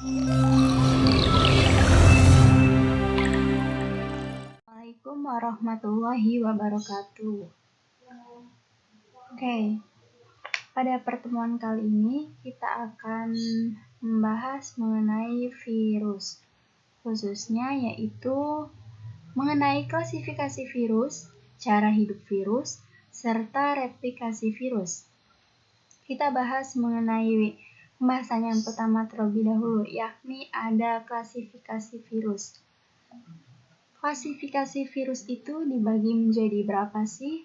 Assalamualaikum warahmatullahi wabarakatuh. Oke, pada pertemuan kali ini kita akan membahas mengenai virus, khususnya yaitu mengenai klasifikasi virus, cara hidup virus, serta replikasi virus. Kita bahas mengenai pembahasan yang pertama terlebih dahulu, yakni ada klasifikasi virus. Klasifikasi virus itu dibagi menjadi berapa sih?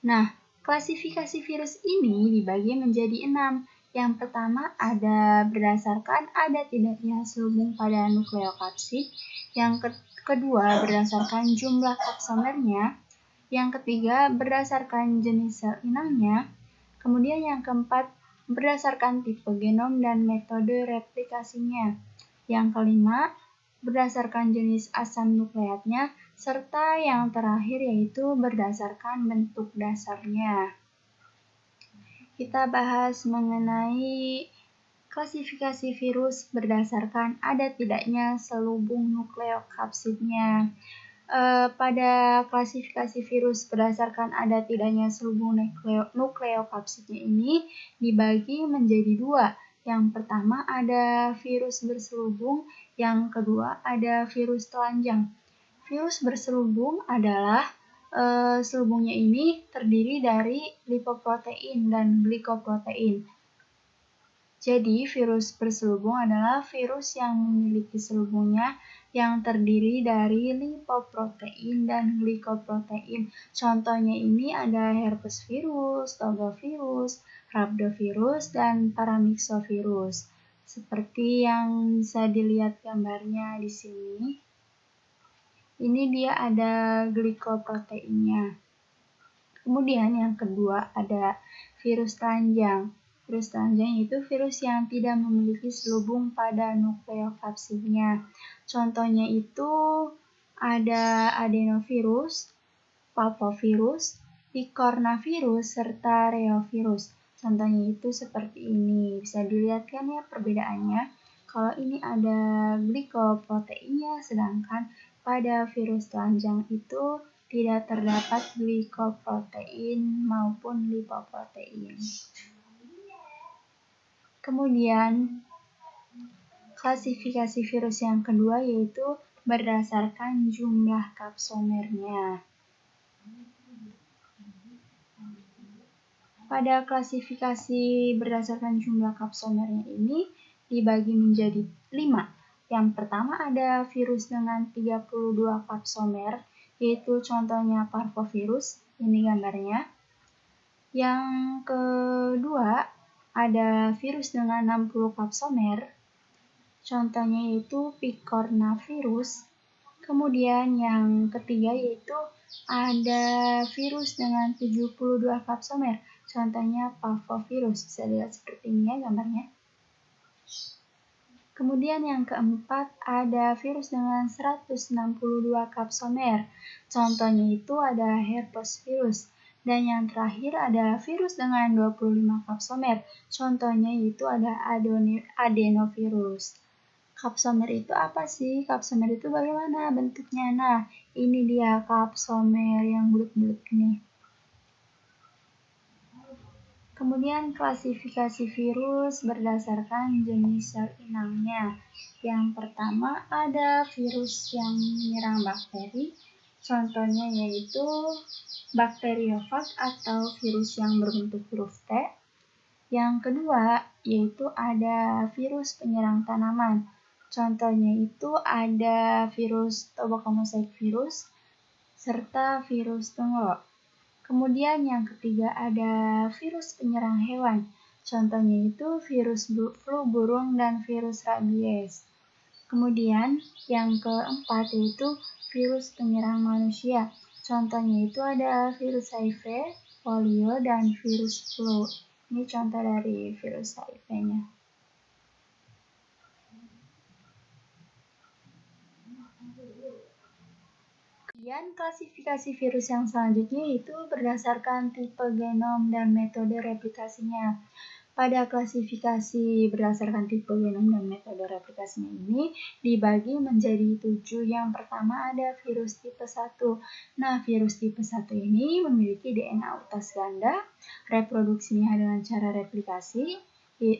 Nah, klasifikasi virus ini dibagi menjadi 6. Yang pertama ada berdasarkan ada tidaknya selubung pada nukleokapsid. Yang kedua berdasarkan jumlah kapsomernya. Yang ketiga berdasarkan jenis sel inangnya. Kemudian yang keempat berdasarkan tipe genom dan metode replikasinya. Yang kelima berdasarkan jenis asam nukleatnya, serta yang terakhir yaitu berdasarkan bentuk dasarnya. Kita bahas mengenai klasifikasi virus berdasarkan ada tidaknya selubung nukleokapsidnya. Pada klasifikasi virus berdasarkan ada tidaknya selubung nukleokapsidnya ini dibagi menjadi 2. Yang pertama ada virus berselubung, yang kedua ada virus telanjang. Virus berselubung adalah selubungnya ini terdiri dari lipoprotein dan glikoprotein. Jadi virus berselubung adalah virus yang memiliki selubungnya yang terdiri dari lipoprotein dan glikoprotein. Contohnya ini ada herpes virus, togavirus, rhabdovirus, dan paramyxovirus. Seperti yang bisa dilihat gambarnya di sini. Ini dia ada glikoproteinnya. Kemudian yang kedua ada virus telanjang. Virus telanjang itu virus yang tidak memiliki selubung pada nukleokapsidnya. Contohnya itu ada adenovirus, papavirus, picornavirus, serta reovirus. Contohnya itu seperti ini. Bisa dilihat kan ya perbedaannya. Kalau ini ada glikoproteinnya, sedangkan pada virus telanjang itu tidak terdapat glikoprotein maupun lipoprotein. Kemudian, klasifikasi virus yang kedua yaitu berdasarkan jumlah kapsomernya. Pada klasifikasi berdasarkan jumlah kapsomernya ini dibagi menjadi 5. Yang pertama ada virus dengan 32 kapsomer, yaitu contohnya parvovirus, ini gambarnya. Yang kedua ada virus dengan 60 kapsomer, contohnya yaitu picornavirus. Kemudian yang ketiga yaitu ada virus dengan 72 kapsomer, contohnya parvovirus. Bisa dilihat seperti ini ya gambarnya. Kemudian yang keempat ada virus dengan 162 kapsomer, contohnya itu ada herpes virus. Dan yang terakhir ada virus dengan 25 kapsomer, contohnya itu ada adenovirus. Kapsomer itu apa sih? Kapsomer itu bagaimana bentuknya? Nah, ini dia kapsomer yang bulat-bulat ini. Kemudian klasifikasi virus berdasarkan jenis sel inangnya. Yang pertama ada virus yang menyerang bakteri, contohnya yaitu bakteriofag atau virus yang berbentuk huruf T. Yang kedua yaitu ada virus penyerang tanaman, contohnya itu ada virus Tobacomosaik virus serta virus tenggorok. Kemudian yang ketiga ada virus penyerang hewan, contohnya itu virus flu burung dan virus rabies. Kemudian yang keempat yaitu virus penyerang manusia, contohnya itu ada virus HIV, polio, dan virus flu. Ini contoh dari virus HIV-nya. Kemudian klasifikasi virus yang selanjutnya itu berdasarkan tipe genom dan metode replikasinya. Pada klasifikasi berdasarkan tipe genom dan metode replikasinya ini dibagi menjadi 7. Yang pertama ada virus tipe 1. Nah, virus tipe 1 ini memiliki DNA utas ganda, reproduksinya dengan cara replikasi.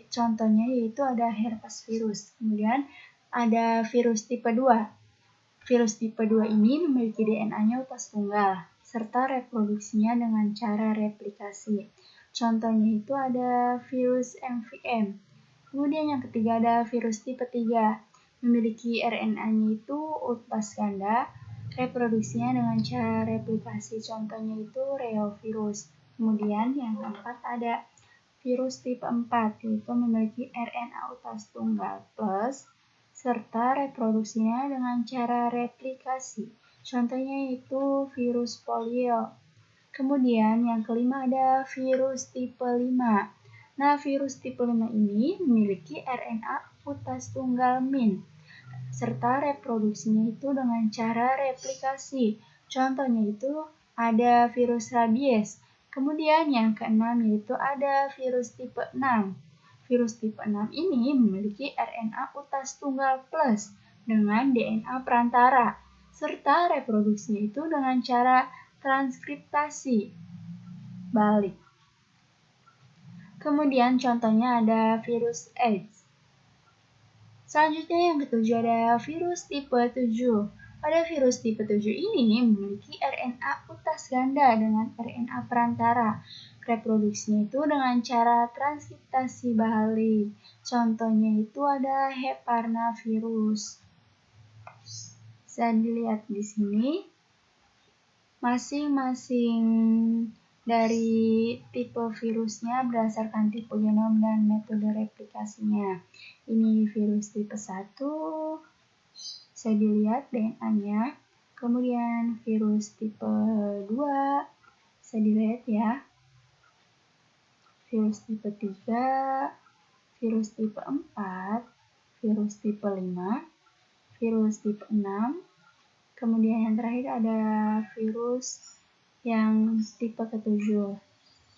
Contohnya yaitu ada herpes virus. Kemudian ada virus tipe 2. Virus tipe 2 ini memiliki DNA-nya utas tunggal, serta reproduksinya dengan cara replikasi. Contohnya itu ada virus MVM. Kemudian yang ketiga ada virus tipe 3. Memiliki RNA-nya itu utas ganda, reproduksinya dengan cara replikasi. Contohnya itu reovirus. Kemudian yang keempat ada virus tipe 4, yaitu memiliki RNA utas tunggal plus serta reproduksinya dengan cara replikasi. Contohnya itu virus polio. Kemudian yang kelima ada virus tipe 5. Nah, virus tipe 5 ini memiliki RNA utas tunggal min, serta reproduksinya itu dengan cara replikasi. Contohnya itu ada virus rabies. Kemudian yang keenam yaitu ada virus tipe 6. Virus tipe 6 ini memiliki RNA utas tunggal plus dengan DNA perantara, serta reproduksinya itu dengan cara transkriptasi balik. Kemudian contohnya ada virus AIDS. Selanjutnya yang ketujuh ada virus tipe 7. Pada virus tipe 7 ini memiliki RNA utas ganda dengan RNA perantara. Reproduksinya itu dengan cara transkriptasi balik. Contohnya itu ada heparnavirus. Bisa dilihat di sini. Masing-masing dari tipe virusnya berdasarkan tipe genom dan metode replikasinya. Ini virus tipe 1, bisa dilihat DNA-nya. Kemudian virus tipe 2, bisa dilihat ya. Virus tipe 3, virus tipe 4, virus tipe 5, virus tipe 6, kemudian yang terakhir ada virus yang tipe ke-7.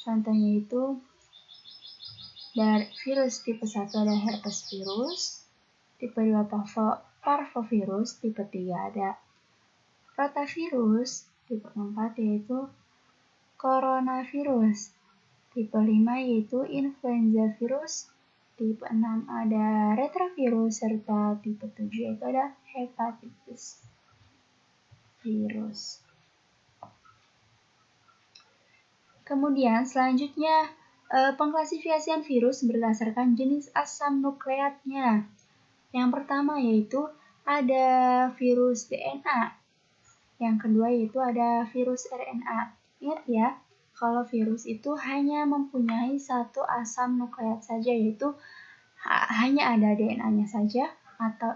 Contohnya itu dari virus tipe 1 ada herpes virus, tipe 2 parvovirus, tipe 3 ada rotavirus, tipe 4 yaitu coronavirus, tipe 5 yaitu influenza virus, tipe 6 ada retrovirus, serta tipe 7 yaitu ada hepatitis virus. Kemudian selanjutnya pengklasifikasian virus berdasarkan jenis asam nukleatnya. Yang pertama yaitu ada virus DNA. Yang kedua yaitu ada virus RNA. Ingat ya, kalau virus itu hanya mempunyai satu asam nukleat saja, yaitu hanya ada DNA-nya saja atau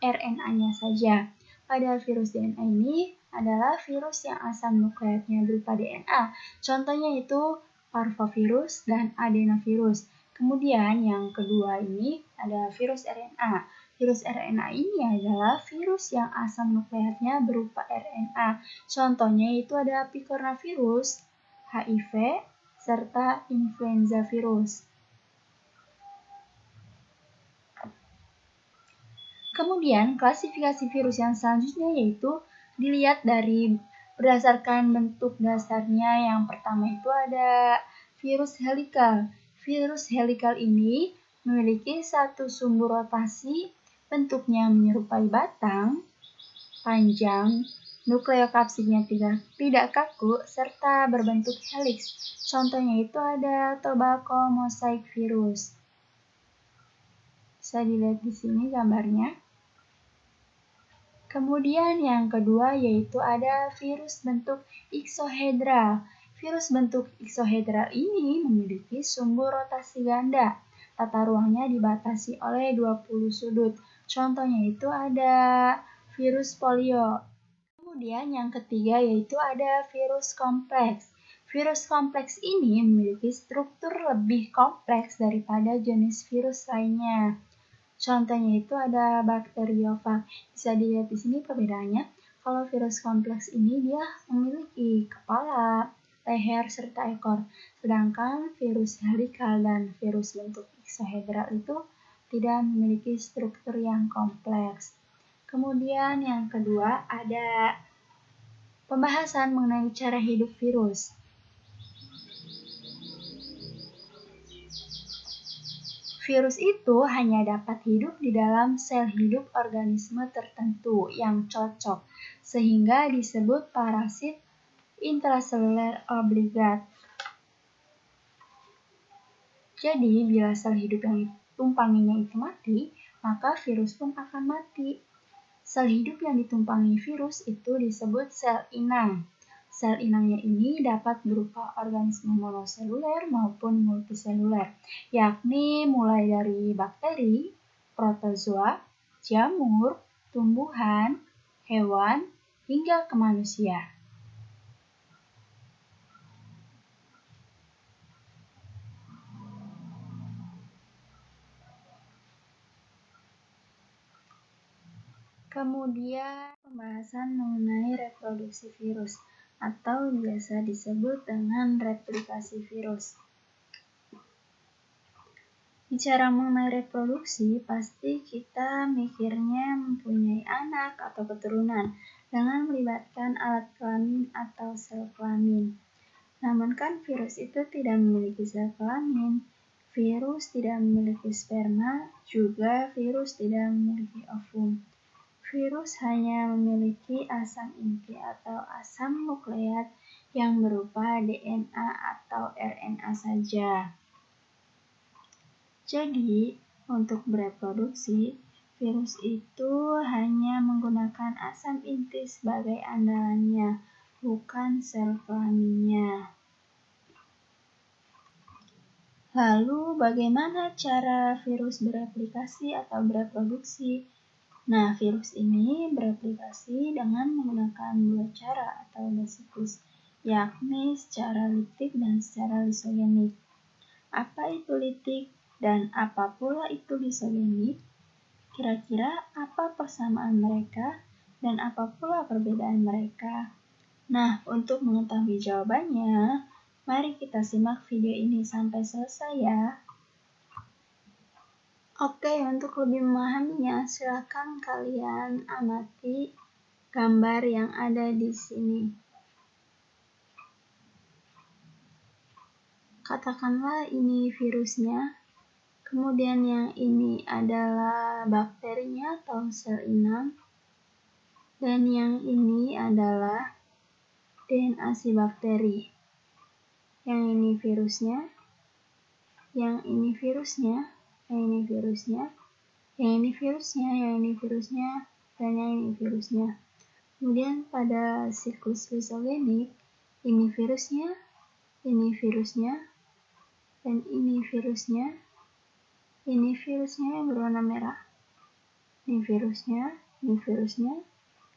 RNA-nya saja. Pada virus DNA ini adalah virus yang asam nukleatnya berupa DNA. Contohnya itu parvovirus dan adenovirus. Kemudian yang kedua ini ada virus RNA. Virus RNA ini adalah virus yang asam nukleatnya berupa RNA. Contohnya itu ada picornavirus, HIV, serta influenza virus. Kemudian klasifikasi virus yang selanjutnya yaitu dilihat dari berdasarkan bentuk dasarnya. Yang pertama itu ada virus helikal. Virus helikal ini memiliki satu sumbu rotasi, bentuknya menyerupai batang, panjang, nukleokapsidnya tidak kaku, serta berbentuk heliks. Contohnya itu ada tobacco mosaic virus. Bisa dilihat di sini gambarnya. Kemudian yang kedua yaitu ada virus bentuk iksohedral. Virus bentuk iksohedral ini memiliki sumbu rotasi ganda. Tata ruangnya dibatasi oleh 20 sudut. Contohnya itu ada virus polio. Kemudian yang ketiga yaitu ada virus kompleks. Virus kompleks ini memiliki struktur lebih kompleks daripada jenis virus lainnya. Contohnya itu ada bakteriofag. Bisa dilihat di sini perbedaannya. Kalau virus kompleks ini dia memiliki kepala, leher, serta ekor. Sedangkan virus helikal dan virus bentuk eksohedral itu tidak memiliki struktur yang kompleks. Kemudian yang kedua ada pembahasan mengenai cara hidup virus. Virus itu hanya dapat hidup di dalam sel hidup organisme tertentu yang cocok, sehingga disebut parasit intraseluler obligat. Jadi, bila sel hidup yang ditumpanginya itu mati, maka virus pun akan mati. Sel hidup yang ditumpangi virus itu disebut sel inang. Sel inangnya ini dapat berupa organisme monoseluler maupun multiseluler, yakni mulai dari bakteri, protozoa, jamur, tumbuhan, hewan, hingga ke manusia. Kemudian pembahasan mengenai reproduksi virus atau biasa disebut dengan replikasi virus. Bicara mengenai reproduksi, pasti kita mikirnya mempunyai anak atau keturunan dengan melibatkan alat kelamin atau sel kelamin. Namun kan virus itu tidak memiliki sel kelamin, virus tidak memiliki sperma, juga virus tidak memiliki ovum. Virus hanya memiliki asam inti atau asam nukleat yang berupa DNA atau RNA saja. Jadi, untuk bereproduksi, virus itu hanya menggunakan asam inti sebagai andalannya, bukan sel kelaminnya. Lalu, bagaimana cara virus bereplikasi atau bereproduksi? Nah, virus ini bereplikasi dengan menggunakan dua cara atau dua siklus, yakni secara litik dan secara lisogenik. Apa itu litik dan apa pula itu lisogenik? Kira-kira apa persamaan mereka dan apa pula perbedaan mereka? Nah, untuk mengetahui jawabannya, mari kita simak video ini sampai selesai ya. Oke, untuk lebih memahaminya, silakan kalian amati gambar yang ada di sini. Katakanlah ini virusnya, kemudian yang ini adalah bakterinya atau sel inang, dan yang ini adalah DNA si bakteri. Yang ini virusnya, yang ini virusnya, yang ini virusnya, yang ini virusnya, yang ini virusnya, dan yang ini virusnya. Kemudian pada siklus lisogenik, ini virusnya, dan ini virusnya yang berwarna merah. Ini virusnya, ini virusnya,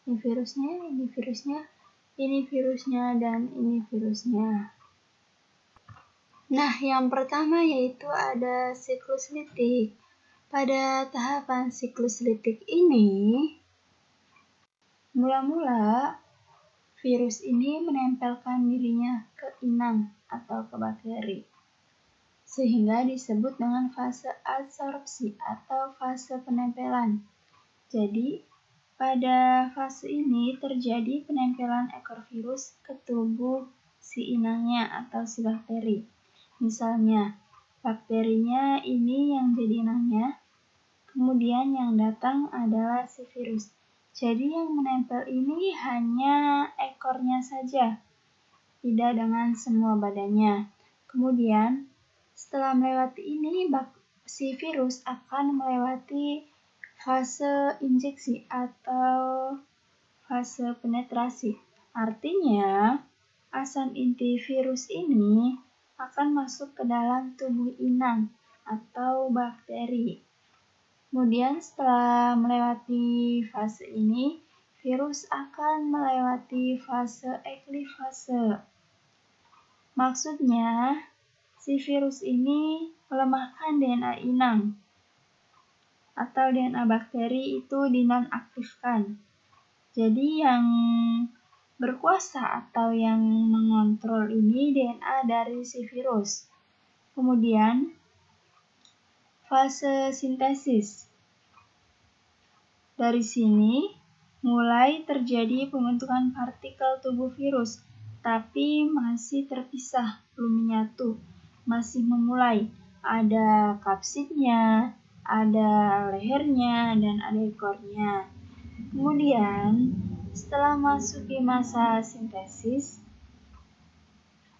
ini virusnya, ini virusnya, ini virusnya, dan ini virusnya. Nah, yang pertama yaitu ada siklus litik. Pada tahapan siklus litik ini, mula-mula virus ini menempelkan dirinya ke inang atau ke bakteri, sehingga disebut dengan fase adsorpsi atau fase penempelan. Jadi, pada fase ini terjadi penempelan ekor virus ke tubuh si inangnya atau si bakteri. Misalnya, bakterinya ini yang jadi inangnya, kemudian yang datang adalah si virus. Jadi yang menempel ini hanya ekornya saja, tidak dengan semua badannya. Kemudian, setelah melewati ini, si virus akan melewati fase injeksi atau fase penetrasi. Artinya, asam inti virus ini akan masuk ke dalam tubuh inang atau bakteri. Kemudian setelah melewati fase ini, virus akan melewati fase eklifase. Maksudnya, si virus ini melemahkan DNA inang atau DNA bakteri itu dinonaktifkan. Jadi yang berkuasa atau yang mengontrol ini DNA dari si virus. Kemudian, fase sintesis. Dari sini, mulai terjadi pembentukan partikel tubuh virus, tapi masih terpisah, belum menyatu, masih memulai. Ada kapsidnya, ada lehernya, dan ada ekornya. Kemudian, setelah masuki masa sintesis,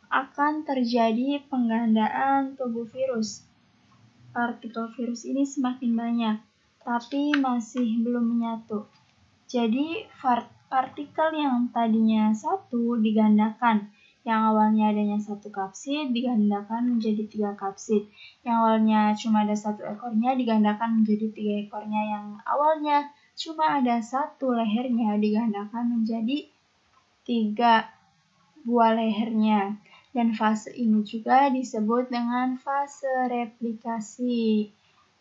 akan terjadi penggandaan tubuh virus. Partikel virus ini semakin banyak, tapi masih belum menyatu. Jadi, partikel yang tadinya satu digandakan. Yang awalnya adanya satu kapsid digandakan menjadi 3 kapsid. Yang awalnya cuma ada satu ekornya digandakan menjadi 3 ekornya. Yang awalnya cuma ada satu lehernya digandakan menjadi 3 buah lehernya. Dan fase ini juga disebut dengan fase replikasi.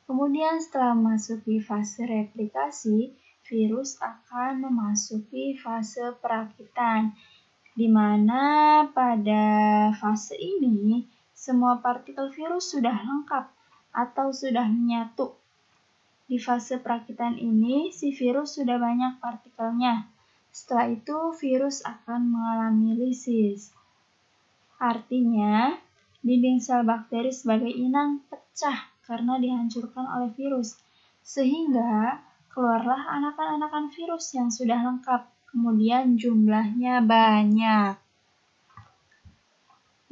Kemudian setelah memasuki fase replikasi, virus akan memasuki fase perakitan, di mana pada fase ini semua partikel virus sudah lengkap atau sudah menyatu. Di fase perakitan ini, si virus sudah banyak partikelnya. Setelah itu, virus akan mengalami lisis. Artinya, dinding sel bakteri sebagai inang pecah karena dihancurkan oleh virus, sehingga keluarlah anakan-anakan virus yang sudah lengkap, kemudian jumlahnya banyak.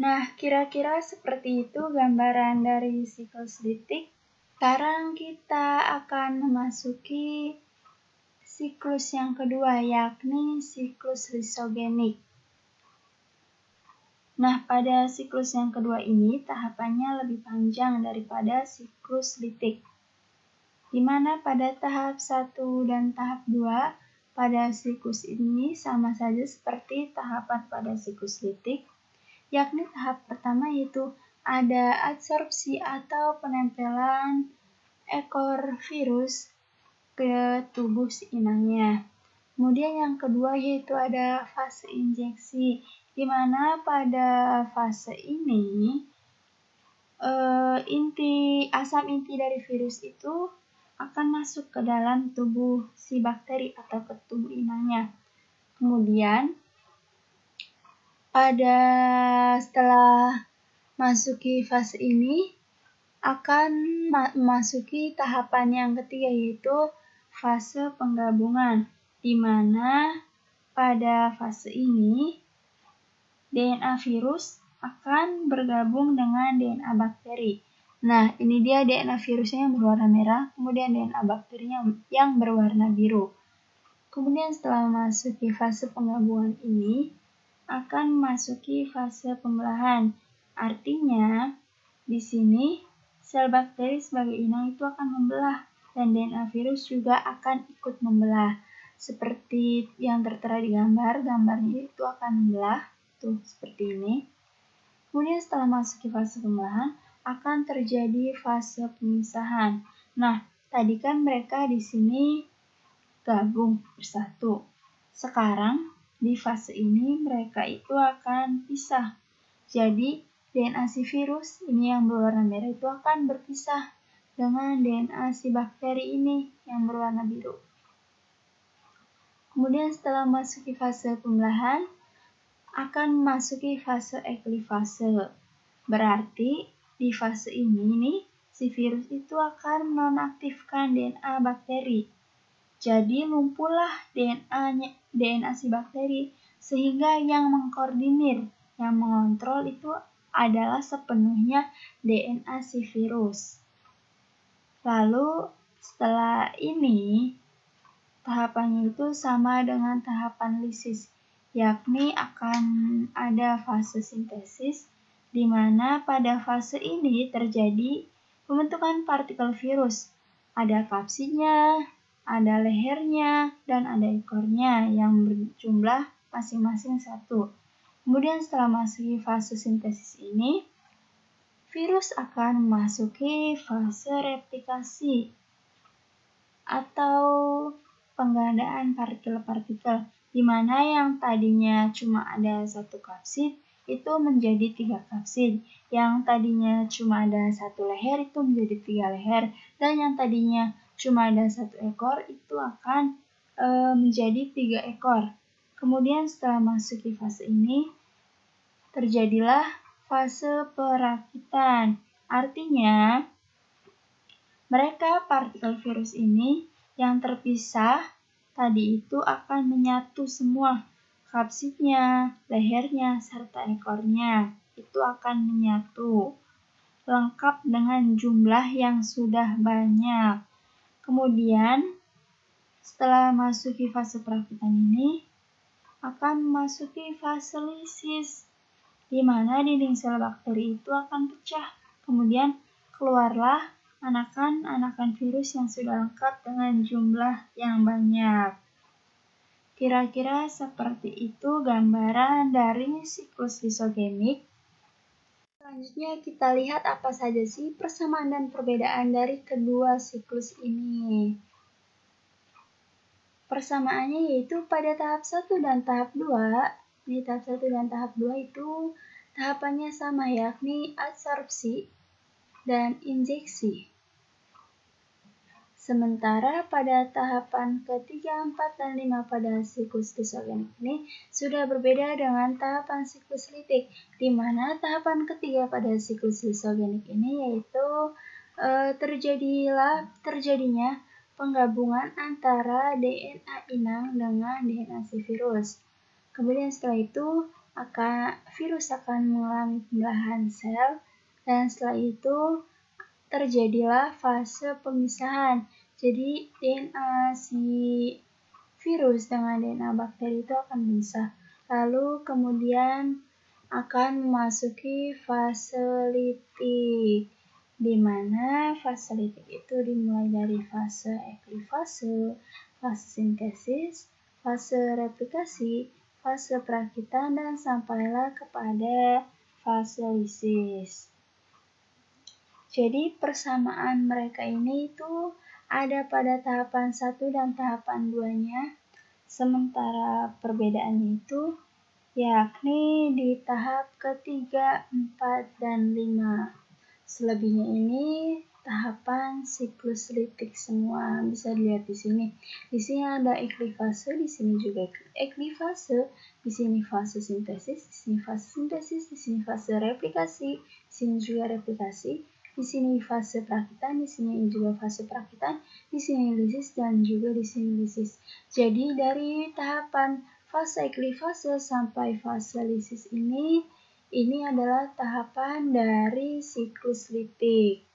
Nah, kira-kira seperti itu gambaran dari siklus litik. Sekarang kita akan memasuki siklus yang kedua, yakni siklus lisogenik. Nah, pada siklus yang kedua ini, tahapannya lebih panjang daripada siklus litik. Di mana pada tahap 1 dan tahap 2, pada siklus ini sama saja seperti tahapan pada siklus litik, yakni tahap pertama yaitu ada adsorpsi atau penempelan ekor virus ke tubuh si inangnya. Kemudian yang kedua yaitu ada fase injeksi, di mana pada fase ini asam inti dari virus itu akan masuk ke dalam tubuh si bakteri atau ke tubuh inangnya. Kemudian setelah masuki fase ini akan memasuki tahapan yang ketiga yaitu fase penggabungan, di mana pada fase ini DNA virus akan bergabung dengan DNA bakteri. Nah, ini dia DNA virusnya yang berwarna merah, kemudian DNA bakterinya yang berwarna biru. Kemudian setelah memasuki fase penggabungan ini, akan memasuki fase pembelahan. Artinya, di sini sel bakteri sebagai inang itu akan membelah, dan DNA virus juga akan ikut membelah. Seperti yang tertera di gambarnya itu akan membelah, tuh seperti ini. Kemudian setelah masuk ke fase pembelahan, akan terjadi fase pemisahan. Nah, tadi kan mereka di sini gabung bersatu. Sekarang di fase ini mereka itu akan pisah. Jadi DNA si virus ini yang berwarna merah itu akan berpisah dengan DNA si bakteri ini yang berwarna biru. Kemudian setelah masuki fase pembelahan, akan memasuki fase eklifase. Berarti di fase ini nih, si virus itu akan menonaktifkan DNA bakteri. Jadi lumpuhlah DNA si bakteri, sehingga yang mengkoordinir, yang mengontrol itu adalah sepenuhnya DNA si virus. Lalu setelah ini, tahapannya itu sama dengan tahapan lisis, yakni akan ada fase sintesis, di mana pada fase ini terjadi pembentukan partikel virus. Ada kapsidnya, ada lehernya, dan ada ekornya yang berjumlah masing-masing 1. Kemudian setelah masuk fase sintesis ini, virus akan memasuki fase replikasi atau penggandaan partikel-partikel, di mana yang tadinya cuma ada satu kapsid itu menjadi 3 kapsid, yang tadinya cuma ada satu leher itu menjadi 3 leher, dan yang tadinya cuma ada satu ekor itu akan menjadi 3 ekor. Kemudian setelah masuki fase ini, terjadilah fase perakitan. Artinya, partikel virus ini yang terpisah tadi itu akan menyatu semua. Kapsidnya, lehernya, serta ekornya itu akan menyatu. Lengkap dengan jumlah yang sudah banyak. Kemudian, setelah masuki fase perakitan ini, akan memasuki fase lisis, di mana dinding sel bakteri itu akan pecah. Kemudian keluarlah anakan virus yang sudah lengkap dengan jumlah yang banyak. Kira-kira seperti itu gambaran dari siklus lisogenik. Selanjutnya kita lihat apa saja sih persamaan dan perbedaan dari kedua siklus ini. Persamaannya yaitu pada tahap 1 dan tahap 2. Di tahap 1 dan tahap 2 itu tahapannya sama, yakni adsorpsi dan injeksi. Sementara pada tahapan ketiga, 4, dan 5 pada siklus lisogenik ini sudah berbeda dengan tahapan siklus litik, di mana tahapan ketiga pada siklus lisogenik ini yaitu terjadinya penggabungan antara DNA inang dengan DNA si virus. Kemudian setelah itu virus akan mengalami pembelahan sel, dan setelah itu terjadilah fase pemisahan. Jadi DNA si virus dengan DNA bakteri itu akan bisa. Lalu kemudian akan memasuki fase litik, di mana fase litik itu dimulai dari fase eklifase, fase sintesis, fase replikasi, fase perakitan, dan sampailah kepada fase lisis. Jadi persamaan mereka ini itu ada pada tahapan 1 dan tahapan 2-nya, sementara perbedaannya itu yakni di tahap ketiga, 4, dan 5. Selebihnya ini tahapan siklus litik semua, bisa dilihat di sini. Di sini ada eklifase, di sini juga eklifase, di sini fase sintesis, di sini fase sintesis, di sini fase replikasi, di sini juga replikasi. Di sini fase perakitan, di sini juga fase perakitan, di sini lisis, dan juga di sini lisis. Jadi dari tahapan fase eklifase sampai fase lisis ini adalah tahapan dari siklus litik.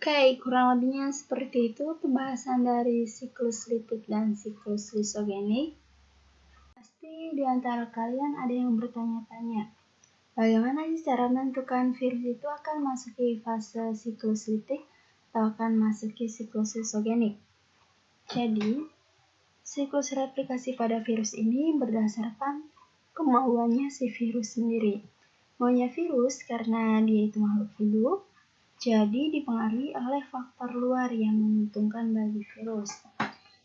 Oke, kurang lebihnya seperti itu pembahasan dari siklus litik dan siklus lisogenik. Pasti di antara kalian ada yang bertanya-tanya, bagaimana sih cara menentukan virus itu akan masuki fase siklus litik atau akan masuki siklus lisogenik? Jadi, siklus replikasi pada virus ini berdasarkan kemauannya si virus sendiri. Maunya virus karena dia itu makhluk hidup, jadi dipengaruhi oleh faktor luar yang menguntungkan bagi virus.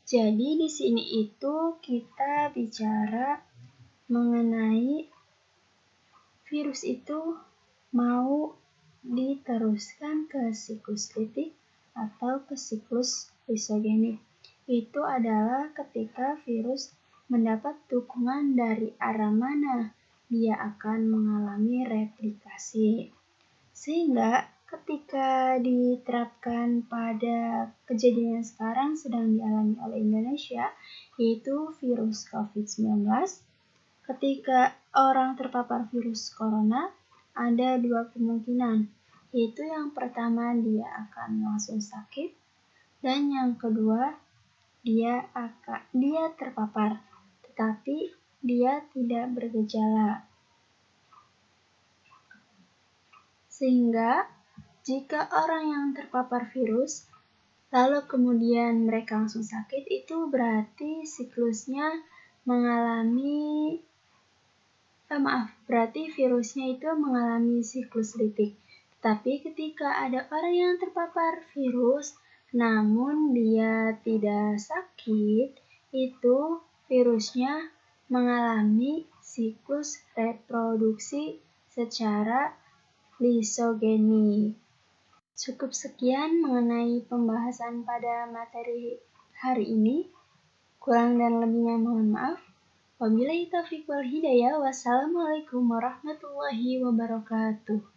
Jadi di sini itu kita bicara mengenai virus itu mau diteruskan ke siklus litik atau ke siklus lisogenik. Itu adalah ketika virus mendapat dukungan dari arah mana dia akan mengalami replikasi. Sehingga ketika diterapkan pada kejadian yang sekarang sedang dialami oleh Indonesia, yaitu virus COVID-19, ketika orang terpapar virus corona, ada 2 kemungkinan, yaitu yang pertama dia akan langsung sakit, dan yang kedua dia terpapar, tetapi dia tidak bergejala. Sehingga jika orang yang terpapar virus, lalu kemudian mereka langsung sakit, itu berarti siklusnya berarti virusnya itu mengalami siklus litik. Tetapi ketika ada orang yang terpapar virus, namun dia tidak sakit, itu virusnya mengalami siklus reproduksi secara lisogenik. Cukup sekian mengenai pembahasan pada materi hari ini. Kurang dan lebihnya mohon maaf. Wabillahi taufiq wal hidayah. Wassalamualaikum warahmatullahi wabarakatuh.